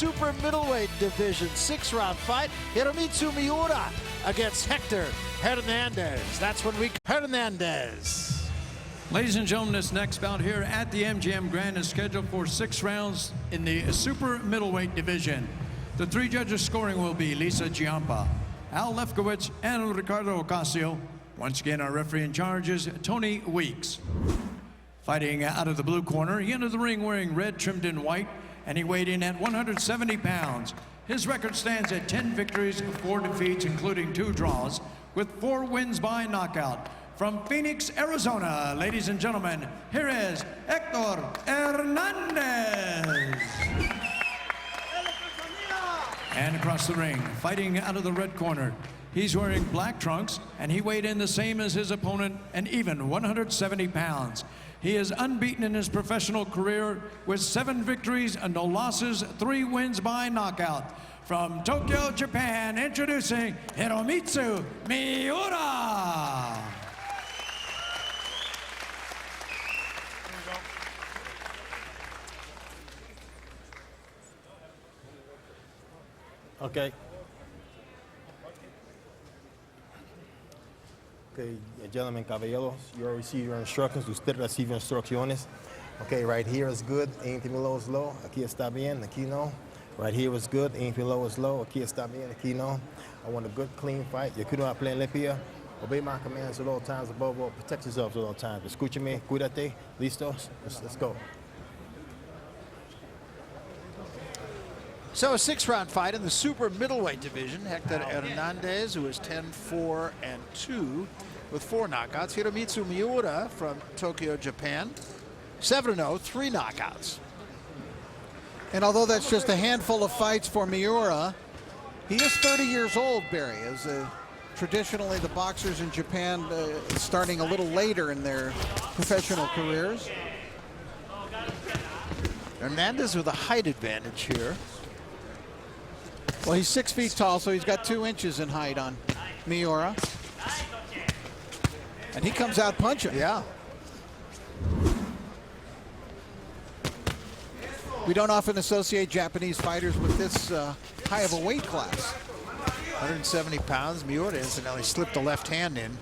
Super middleweight division, 6-round fight. Hiromitsu Miura against Hector Hernandez. That's when we Hernandez. Ladies and gentlemen, this next bout here at the MGM Grand is scheduled for 6 rounds in the super middleweight division. The 3 judges scoring will be Lisa Giampa, Al Lefkowitz, and Ricardo Ocasio. Once again, our referee in charge is Tony Weeks. Fighting out of the blue corner, he entered the ring wearing red trimmed in white, and he weighed in at 170 pounds. His record stands at 10 victories, 4 defeats, including 2 draws, with 4 wins by knockout. From Phoenix, Arizona, ladies and gentlemen, here is Hector Hernandez. And across the ring, fighting out of the red corner, he's wearing black trunks, and he weighed in the same as his opponent, and even 170 pounds. He is unbeaten in his professional career with 7 victories and no losses, 3 wins by knockout. From Tokyo, Japan, introducing Hiromitsu Miura. Okay. Okay, gentlemen, caballeros, you already receive your instructions. Usted recibe instrucciones. Okay, right here is good. Anything below is low. Aquí está bien. Aquí no. Right here is good. Anything below is low. Aquí está bien. Aquí no. I want a good, clean fight. Yo quiero una plena limpia. Obey my commands at all times. Above all, protect yourselves at all times. Escúchame. Cuídate. Listos. Let's go. So a 6-round fight in the super middleweight division. Hector Hernandez, who is 10-4-2 with 4 knockouts. Hiromitsu Miura from Tokyo, Japan, 7-0, 3 knockouts. And although that's just a handful of fights for Miura, he is 30 years old, Barry. As traditionally the boxers in Japan starting a little later in their professional careers. Hernandez with a height advantage here. Well, he's 6 feet tall, so he's got 2 inches in height on Miura. And he comes out punching. Yeah. We don't often associate Japanese fighters with this high of a weight class. 170 pounds. Miura incidentally slipped a left hand in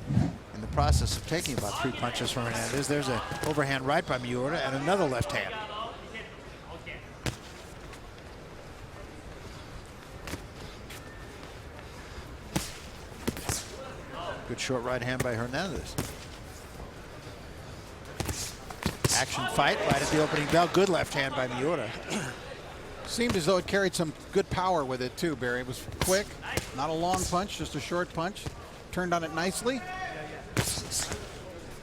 the process of taking about 3 punches from Hernandez. There's an overhand right by Miura and another left hand. Good short right hand by Hernandez. Action fight right at the opening bell. Good left hand by Miura. Seemed as though it carried some good power with it too, Barry. It was quick, not a long punch, just a short punch. Turned on it nicely.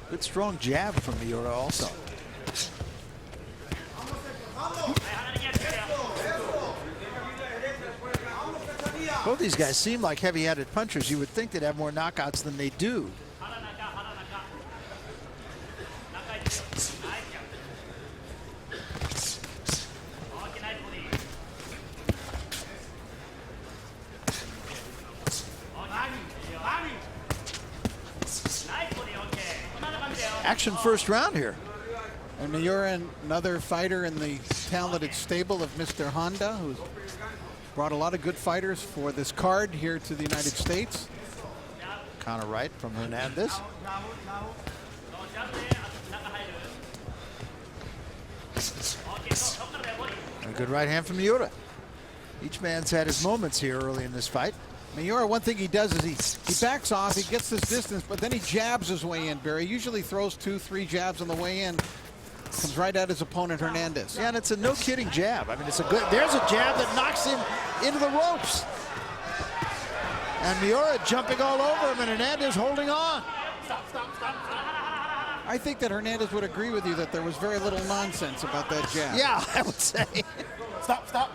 Good strong jab from Miura also. Both these guys seem like heavy-handed punchers. You would think they'd have more knockouts than they do. Action first round here. And Miura, another fighter in the talented stable of Mr. Honda, who's brought a lot of good fighters for this card here to the United States. Counter right from Hernandez. And a good right hand from Miura. Each man's had his moments here early in this fight. Miura, one thing he does is he backs off, he gets this distance, but then he jabs his way in, Barry. Usually throws 2-3 jabs on the way in. Comes right at his opponent, Hernandez. Yeah, and it's a no-kidding jab. I mean, it's a good, there's a jab that knocks him into the ropes. And Miura jumping all over him, and Hernandez holding on. I think that Hernandez would agree with you that there was very little nonsense about that jab. Yeah, I would say. Stop.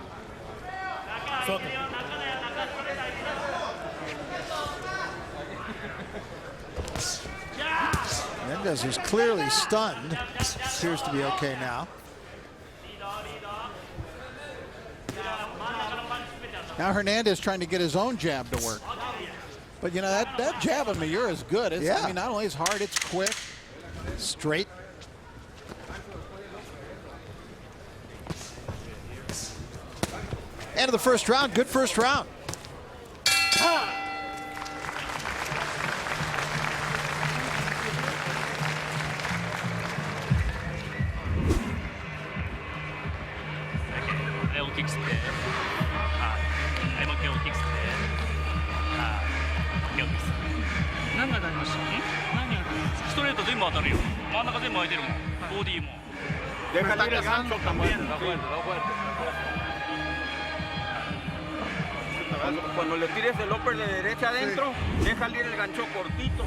Hernandez is clearly stunned. Appears to be okay now. Now Hernandez trying to get his own jab to work. But you know, that jab of Miura is good. It's, yeah. I mean, not only is hard, it's quick. Straight. End of the first round. Good first round. Deja salir el gancho también. Cuando le tires el upper de derecha adentro, deja salir el gancho cortito.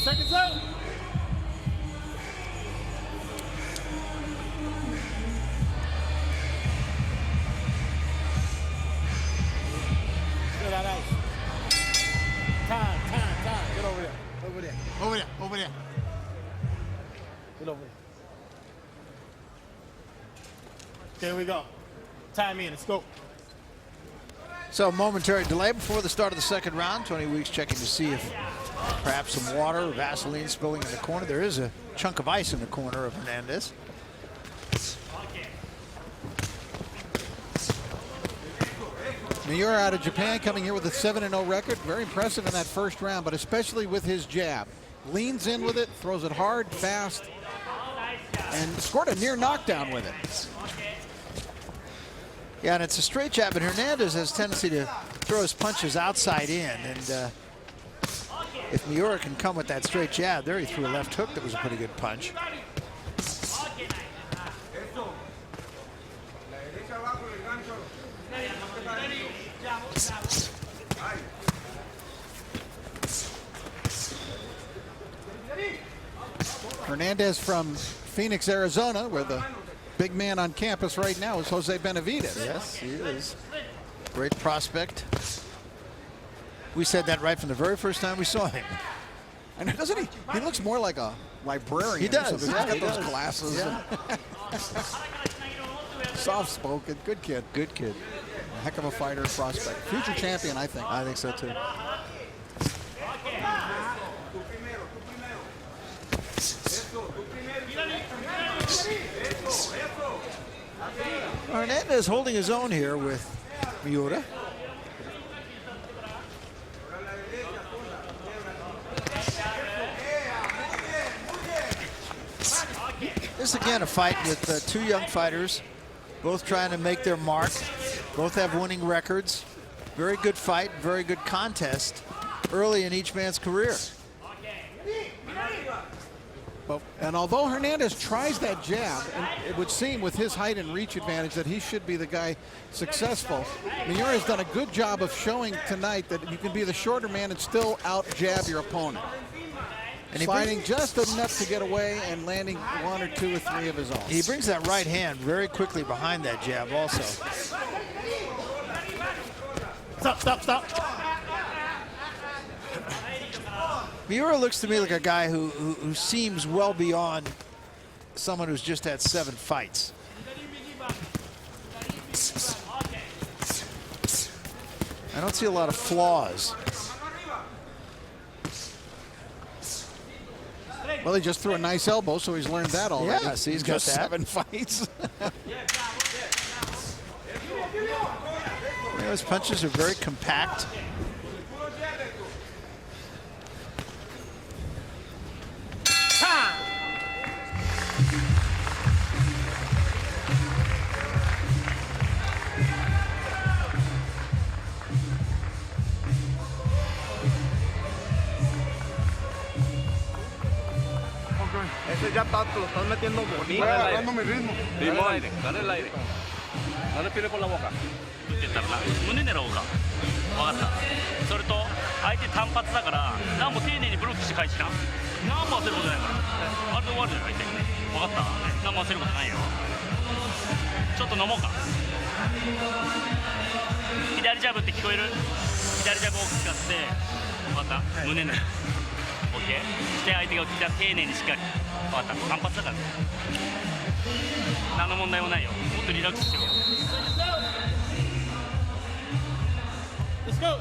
Seconds out. Time. Get over there. Over there. Get over there. There we go. Time in. Let's go. So momentary delay before the start of the second round. Tony Weeks checking to see if perhaps some water or Vaseline spilling in the corner. There is a chunk of ice in the corner of Hernandez. Miura out of Japan coming here with a 7-0 record. Very impressive in that first round, but especially with his jab. Leans in with it, throws it hard, fast, and scored a near knockdown with it. Yeah, and it's a straight jab, and Hernandez has a tendency to throw his punches outside in. And if Miura can come with that straight jab, there he threw a left hook that was a pretty good punch. Hernandez from Phoenix, Arizona, where the big man on campus right now is Jose Benavidez. Yes, he is. Great prospect. We said that right from the very first time we saw him. And doesn't he? He looks more like a librarian. He does. He's Yeah, got he those does. glasses. Yeah. Soft-spoken, good kid. Good kid. A heck of a fighter, prospect. Future champion, I think. I think so too. Hernandez holding his own here with Miura. This again a fight with two young fighters, both trying to make their mark. Both have winning records. Very good fight, very good contest early in each man's career. And although Hernandez tries that jab, and it would seem with his height and reach advantage that he should be the guy successful, Miura has done a good job of showing tonight that you can be the shorter man and still out-jab your opponent. And sliding just enough to get away and landing one or two or three of his own. He brings that right hand very quickly behind that jab also. Stop. Miura looks to me like a guy who seems well beyond someone who's just had 7 fights. I don't see a lot of flaws. Well, he just threw a nice elbow, so he's learned that already. Yeah, see, he's got just that. 7 fights. His punches are very compact. Ese ya está, lo estás metiendo bonito. Voy agarrando mi ritmo. Dale el aire. No respire por la boca. って言ったらな胸狙おうか分かったそれと相手単発だから何も丁寧にブロックして返しな何も焦ることないからあれで終わるじゃん相手分かった何も焦ることないよちょっと飲もうか左ジャブって聞こえる左ジャブを使って分かった胸狙う OK して相手が来たら丁寧にしっかり分かった単発だからね何の問題もないよ。もっとリラックスしよう。Let's go!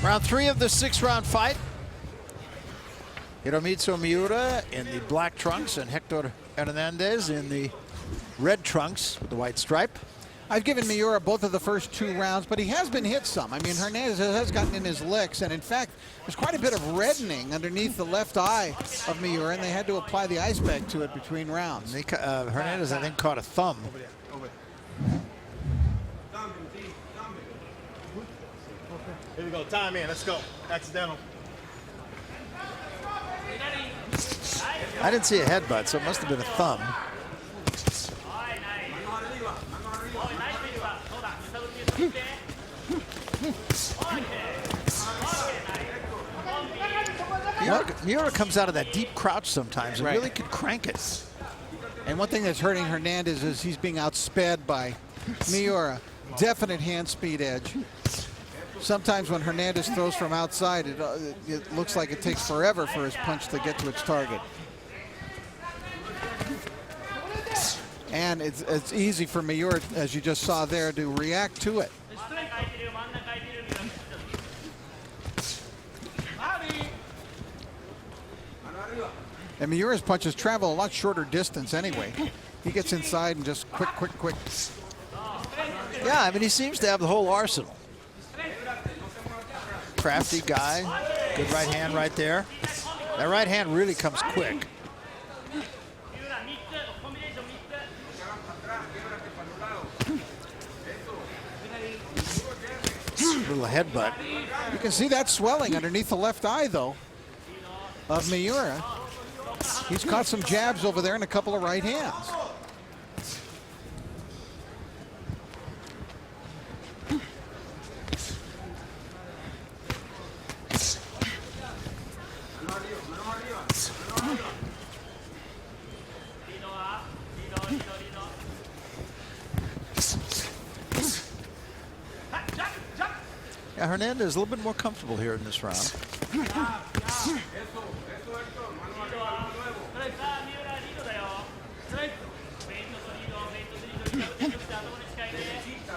Round 3 of the 6-round fight. Hiromitsu Miura in the black trunks and Hector Hernandez in the red trunks with the white stripe. I've given Miura both of the first 2 rounds, but he has been hit some. I mean, Hernandez has gotten in his licks, and in fact, there's quite a bit of reddening underneath the left eye of Miura, and they had to apply the ice pack to it between rounds. Hernandez, I think, caught a thumb. Here we go. Time in. Let's go. Accidental. I didn't see a headbutt, so it must have been a thumb. Miura comes out of that deep crouch sometimes and really could crank it. And one thing that's hurting Hernandez is he's being outsped by Miura. Definite hand speed edge. Sometimes when Hernandez throws from outside, it looks like it takes forever for his punch to get to its target. And it's easy for Miura, as you just saw there, to react to it. And Miura's punches travel a lot shorter distance anyway. He gets inside and just quick. Yeah, I mean, he seems to have the whole arsenal. Crafty guy, good right hand right there. That right hand really comes quick. Little headbutt. You can see that swelling underneath the left eye, though, of Miura. He's caught some jabs over there and a couple of right hands. Yeah, Hernandez is a little bit more comfortable here in this round.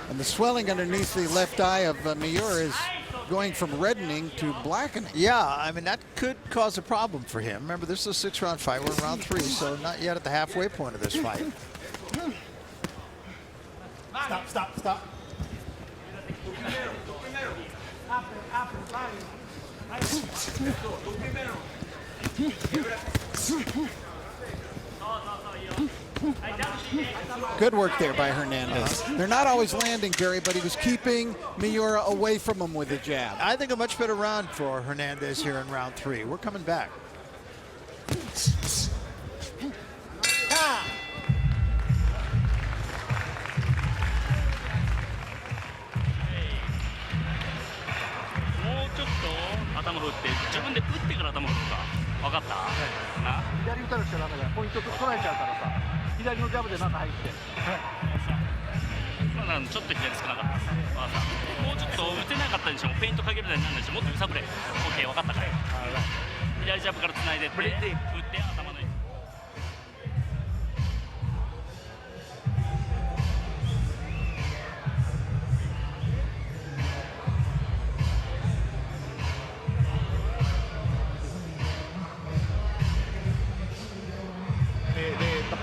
And the swelling underneath the left eye of Miura is going from reddening to blackening. Yeah, I mean, that could cause a problem for him. Remember, this is a 6-round fight. We're in round 3, so not yet at the halfway point of this fight. Stop. Good work there by Hernandez. They're not always landing, Barry, but he was keeping Miura away from him with a jab. I think a much better round for Hernandez here in round 3. We're coming back.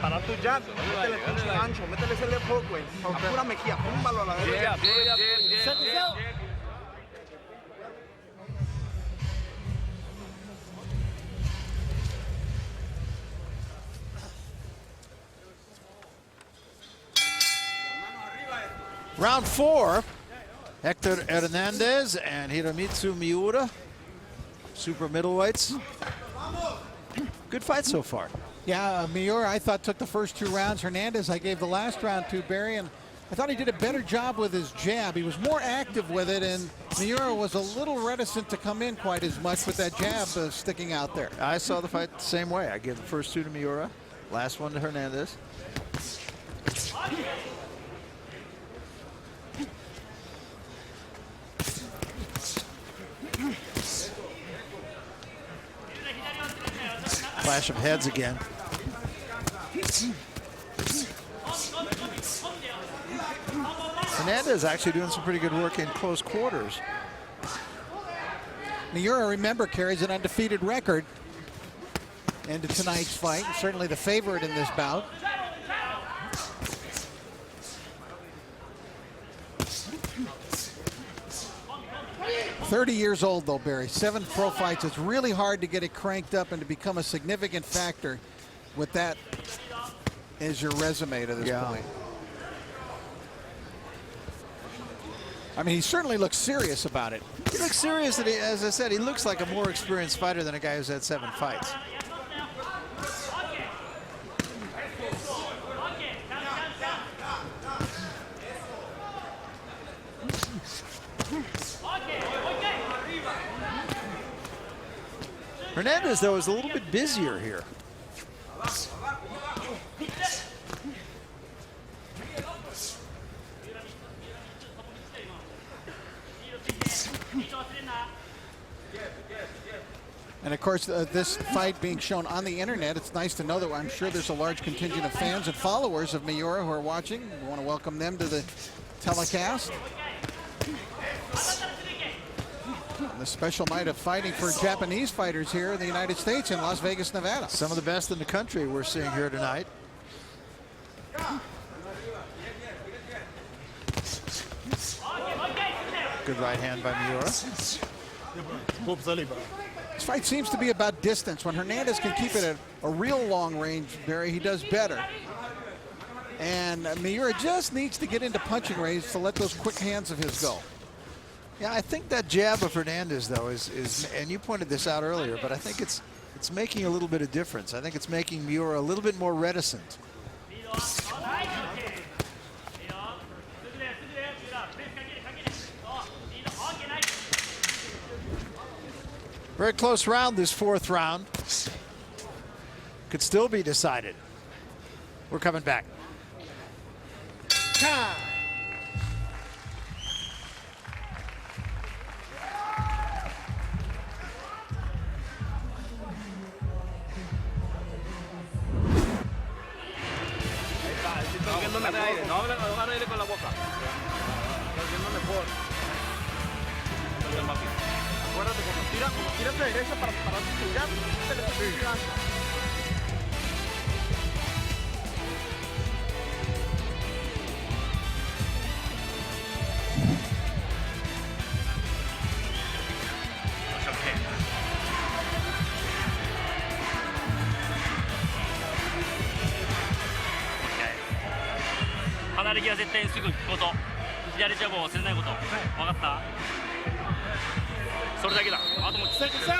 Para tu jab, métele pinche ancho, métele ese left hook, güey. A pura mejilla, púmbalo a la derecha. Round 4, Hector Hernandez and Hiromitsu Miura, super middleweights. Good fight so far. Yeah, Miura, I thought, took the first 2 rounds. Hernandez, I gave the last round to Barry, and I thought he did a better job with his jab. He was more active with it, and Miura was a little reticent to come in quite as much with that jab sticking out there. I saw the fight the same way. I gave the first 2 to Miura, last one to Hernandez. Clash of heads again. Hernandez actually doing some pretty good work in close quarters. Miura, remember, carries an undefeated record into tonight's fight. Certainly the favorite in this bout. "30 years old, though, Barry. 7 pro fights. It's really hard to get it cranked up and to become a significant factor with that as your resume to this point. I mean, he certainly looks serious about it. He looks serious, and as I said, he looks like a more experienced fighter than a guy who's had 7 fights. Hernandez, though, is a little bit busier here. And of course, this fight being shown on the internet, it's nice to know that I'm sure there's a large contingent of fans and followers of Miura who are watching. We want to welcome them to the telecast. On the special night of fighting for Japanese fighters here in the United States in Las Vegas, Nevada. Some of the best in the country we're seeing here tonight. Good right hand by Miura. This fight seems to be about distance. When Hernandez can keep it at a real long range, Barry, he does better. And Miura just needs to get into punching range to let those quick hands of his go. Yeah, I think that jab of Hernandez, though, is and you pointed this out earlier, but I think it's making a little bit of difference. I think it's making Miura a little bit more reticent. Very close round, this 4th round. Could still be decided. We're coming back. Acuérdate, cuando tiras de derecha para tirar, te le tiras.離れ際絶対にすぐ行くこと、左ジャブを忘れないこと、分かった？それだけだ。あともう奇跡です。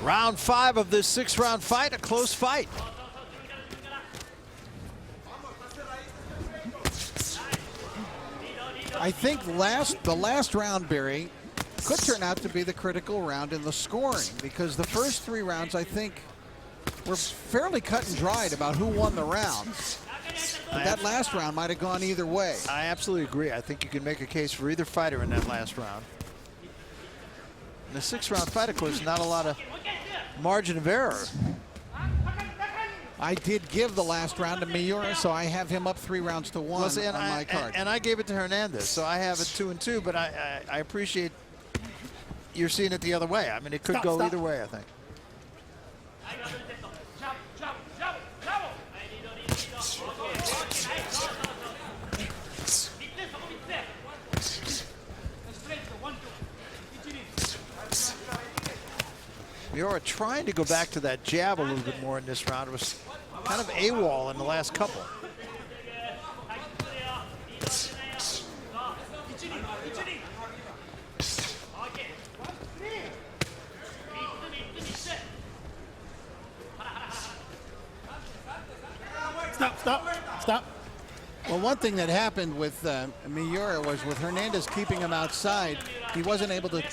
Round 5 of this 6-round fight, a close fight. I think the last round, Barry, could turn out to be the critical round in the scoring, because the first 3 rounds, I think, were fairly cut and dried about who won the rounds. But that last round might have gone either way. I absolutely agree. I think you can make a case for either fighter in that last round. In the 6-round fight, of course, not a lot of margin of error. I did give the last round to Miura, so I have him up 3 rounds to 1 on my card. And I gave it to Hernandez, so I have it 2-2, but I appreciate you're seeing it the other way. I mean, it could go either way, I think. Miura trying to go back to that jab a little bit more in this round. It was kind of AWOL in the last couple. Stop. Well, one thing that happened with Miura was with Hernandez keeping him outside, he wasn't able to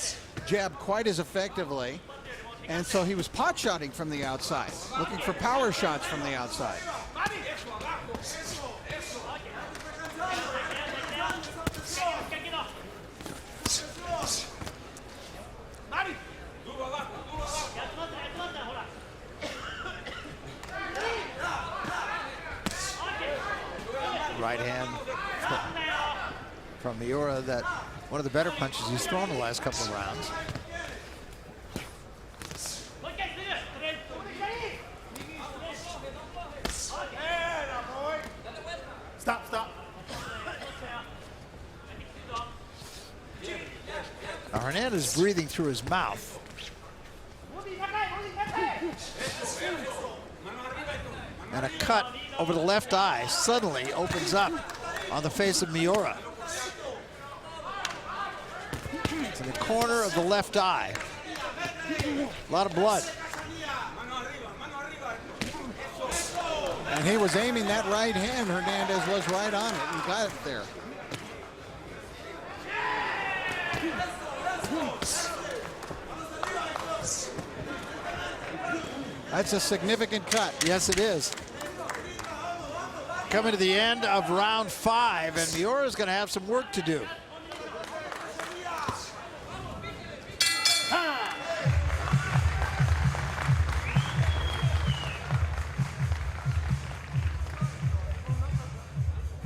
jab quite as effectively. And so he was pot shotting from the outside, looking for power shots from the outside. Right hand from Miura, that one of the better punches he's thrown the last couple of rounds. Stop. Now Hernandez breathing through his mouth. And a cut over the left eye suddenly opens up on the face of Miura. To the corner of the left eye. A lot of blood. And he was aiming that right hand. Hernandez was right on it and got it there. That's a significant cut. Yes, it is. Coming to the end of round 5, and Miura's going to have some work to do.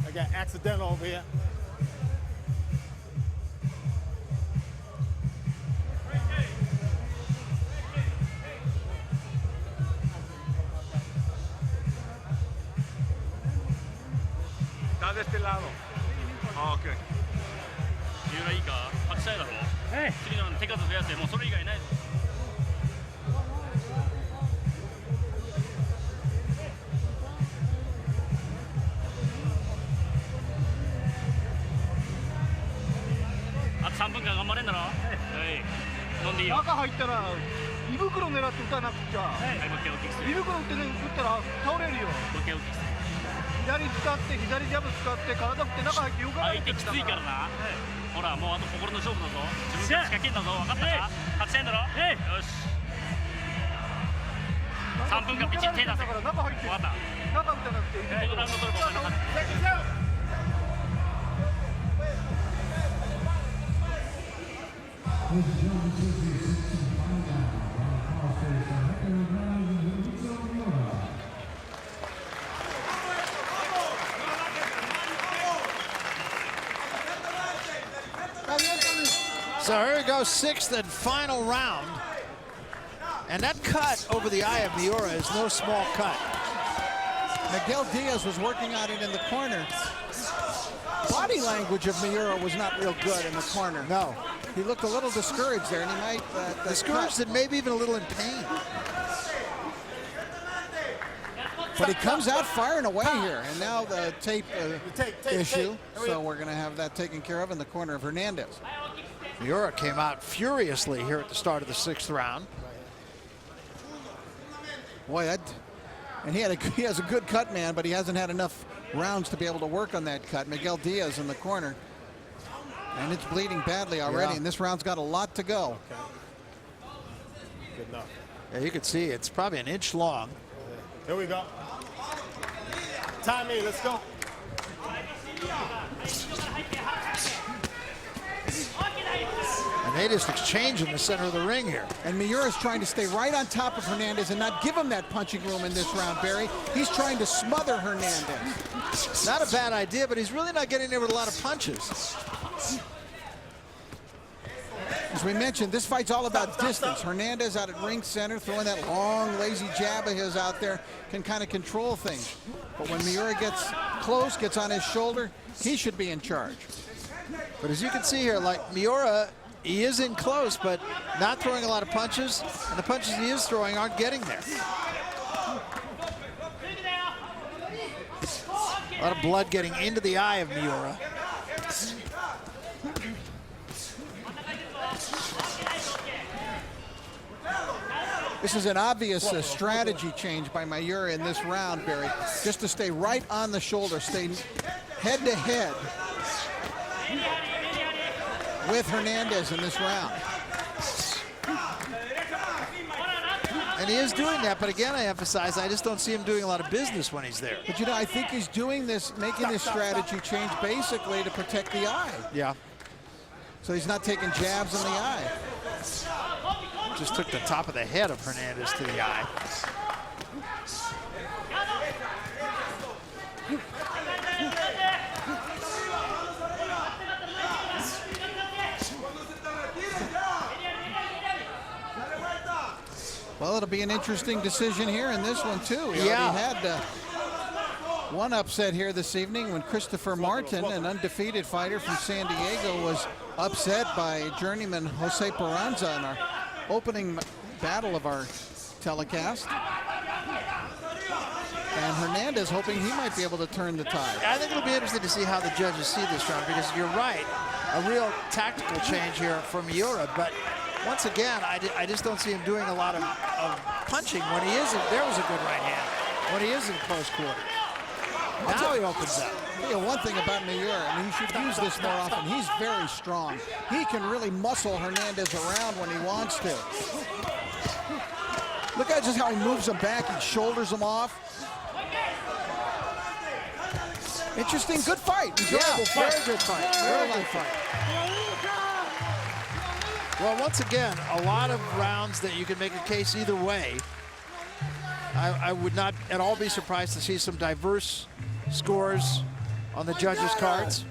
I got accidental over here. Está de este lado. Ah, ok. 三浦いいか8歳だろ次の手数増やせもうそれ以外ないぞあと3分間頑張れんだろはい飲んでいいよ中入ったら胃袋狙って打たなくちゃ。はいもう一回大きくする胃袋打ってね打ったら倒れるよ。もう一回大きくする左使って左ジャブ使って体振って中入ってよか相手きついからなほらもうあと心の勝負だぞ自分から仕掛けんだぞ分かったか勝ちたいんだろよし3分間ピチッ手出せ中入って分かった中打たなくてこのラウンド取ればお前の勝ち So here we go, 6th and final round. And that cut over the eye of Miura is no small cut. Miguel Diaz was working on it in the corner. Body language of Miura was not real good in the corner. No. He looked a little discouraged there, and he might... Discouraged and maybe even a little in pain. But he comes out firing away here, and now the tape issue. So we're going to have that taken care of in the corner of Hernandez. Miura came out furiously here at the start of the 6th round. Boy, and he has a good cut, man, but he hasn't had enough rounds to be able to work on that cut. Miguel Diaz in the corner, and it's bleeding badly already, and this round's got a lot to go. Okay. Good enough. Yeah, you can see it's probably an inch long. Here we go. Time me, let's go. And they just exchange in the center of the ring here. And Miura's trying to stay right on top of Hernandez and not give him that punching room in this round, Barry. He's trying to smother Hernandez. Not a bad idea, but he's really not getting there with a lot of punches. As we mentioned, this fight's all about distance. Hernandez out at ring center, throwing that long, lazy jab of his out there, can kind of control things. But when Miura gets close, gets on his shoulder, he should be in charge. But as you can see here, like Miura, he is in close, but not throwing a lot of punches, and the punches he is throwing aren't getting there. A lot of blood getting into the eye of Miura. This is an obvious strategy change by Miura in this round, Barry, just to stay right on the shoulder, stay head to head with Hernandez in this round. he is doing that, but again, I emphasize, I just don't see him doing a lot of business when he's there. But you know, I think he's doing this, making this strategy change basically to protect the eye. Yeah. So he's not taking jabs in the eye. Just took the top of the head of Hernandez to the eye. Well, it'll be an interesting decision here in this one, too. We already had one upset here this evening when Christopher Martin, an undefeated fighter from San Diego, was upset by journeyman Jose Peranza in our opening battle of our telecast. And Hernandez hoping he might be able to turn the tide. I think it'll be interesting to see how the judges see this round, because you're right, a real tactical change here for Miura, but once again, I just don't see him doing a lot of punching when he isn't. There was a good right hand when he is in close quarters. Now he opens up. You know, one thing about Miura, and he should use this more often, he's very strong. He can really muscle Hernandez around when he wants to. Look at just how he moves him back and shoulders him off. Interesting, good fight. Enjoyable fight. Very good fight. Very good fight. Well, once again, a lot of rounds that you can make a case either way. I would not at all be surprised to see some diverse scores on the judges' cards.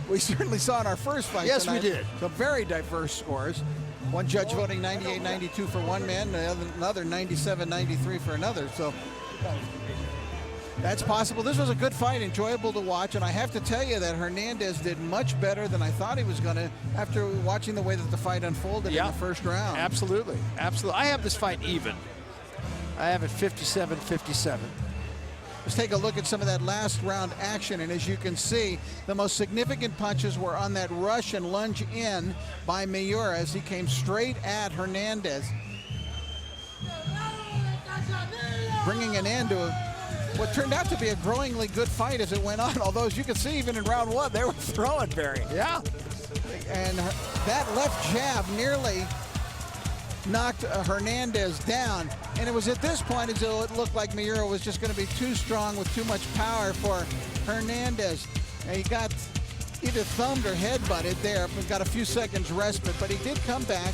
We certainly saw in our first fight Yes, tonight, we did. some very diverse scores. One judge voting 98-92 for one man, another 97-93 for another. So that's possible. This was a good fight, enjoyable to watch, and I have to tell you that Hernandez did much better than I thought he was going to after watching the way that the fight unfolded in the first round. Absolutely. Absolutely. I have this fight even. I have it 57-57. Let's take a look at some of that last round action, and as you can see, the most significant punches were on that rush and lunge in by Miura as he came straight at Hernandez, bringing an end to what turned out to be a growingly good fight as it went on, although as you can see, even in round one, they were throwing, Barry. Yeah. And that left jab nearly knocked Hernandez down, and it was at this point as though it looked like Miura was just going to be too strong with too much power for Hernandez. And he got either thumbed or headbutted there, but got a few seconds respite, but he did come back.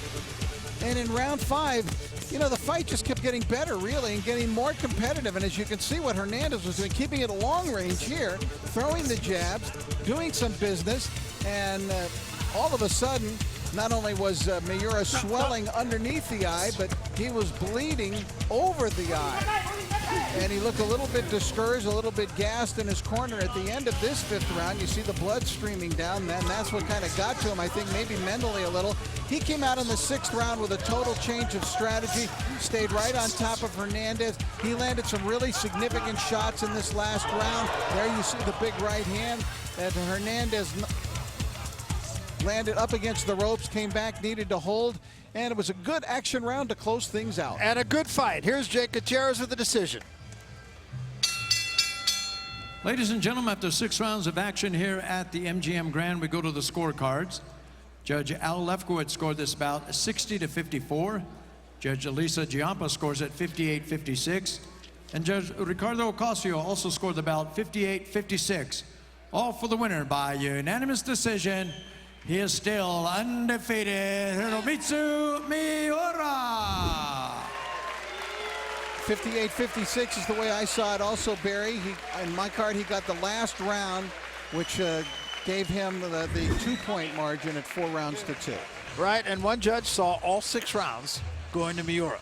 And in round 5, you know, the fight just kept getting better, really, and getting more competitive. And as you can see what Hernandez was doing, keeping it long range here, throwing the jabs, doing some business, and all of a sudden, not only was Miura swelling underneath the eye, but he was bleeding over the eye. And he looked a little bit discouraged, a little bit gassed in his corner at the end of this 5th round. You see the blood streaming down, and that's what kind of got to him, I think, maybe mentally a little. He came out in the 6th round with a total change of strategy, stayed right on top of Hernandez. He landed some really significant shots in this last round. There you see the big right hand that Hernandez landed up against the ropes, came back, needed to hold, and it was a good action round to close things out. And a good fight. Here's Jake Gutierrez with the decision. Ladies and gentlemen, after 6 rounds of action here at the MGM Grand, we go to the scorecards. Judge Al Lefkowitz scored this bout 60-54. Judge Elisa Giampa scores at 58-56. And Judge Ricardo Ocasio also scored the bout 58-56. All for the winner by unanimous decision. He is still undefeated, Hiromitsu Miura. 58-56 is the way I saw it also, Barry. In my card, he got the last round, which gave him the 2-point margin at 4 rounds to 2. Right, and one judge saw all 6 rounds going to Miura.